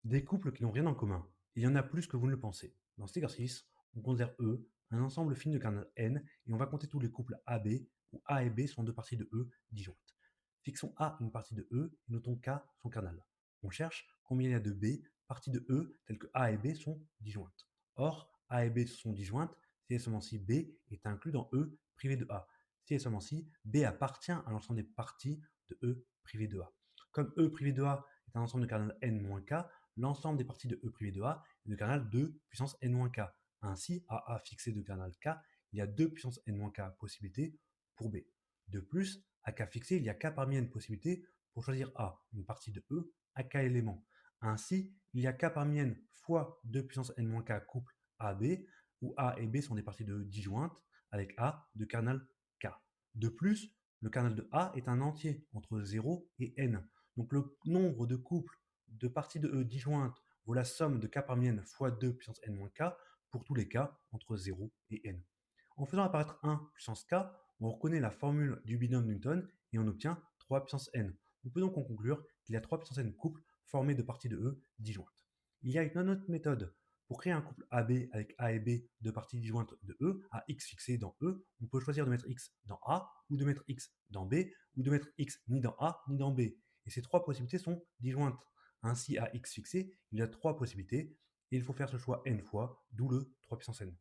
Des couples qui n'ont rien en commun. Il y en a plus que vous ne le pensez. Dans cet exercice, on considère E un ensemble fini de cardinal n et on va compter tous les couples AB où A et B sont deux parties de E disjointes. Fixons A une partie de E et notons K son cardinal. On cherche combien il y a de B parties de E telles que A et B sont disjointes. Or, A et B sont disjointes si et seulement si B est inclus dans E privé de A. Si et seulement si B appartient à l'ensemble des parties de E privé de A. Comme E privé de A est un ensemble de cardinal n moins K, l'ensemble des parties de E privé de A est de cardinal 2 puissance n-k. Ainsi, à A fixé de cardinal K, il y a 2 puissance n-k possibilités pour B. De plus, à K fixé, il y a K parmi n possibilités pour choisir A, une partie de E, à K éléments. Ainsi, il y a K parmi n fois 2 puissance n-k couple AB, où A et B sont des parties de E disjointes, avec A de cardinal K. De plus, le cardinal de A est un entier entre 0 et n. Donc le nombre de couples de parties de E disjointes vaut la somme de k parmi n fois 2 puissance n-k pour tous les cas entre 0 et n. En faisant apparaître 1 puissance k, on reconnaît la formule du binôme Newton et on obtient 3 puissance n. On peut donc en conclure qu'il y a 3 puissance n couples formés de parties de E disjointes. Il y a une autre méthode. Pour créer un couple AB avec A et B de parties disjointes de E, à x fixé dans E, on peut choisir de mettre x dans A, ou de mettre x dans B, ou de mettre x ni dans A ni dans B. Et ces trois possibilités sont disjointes. Ainsi, à x fixé, il y a trois possibilités, et il faut faire ce choix n fois, d'où le 3 puissance n.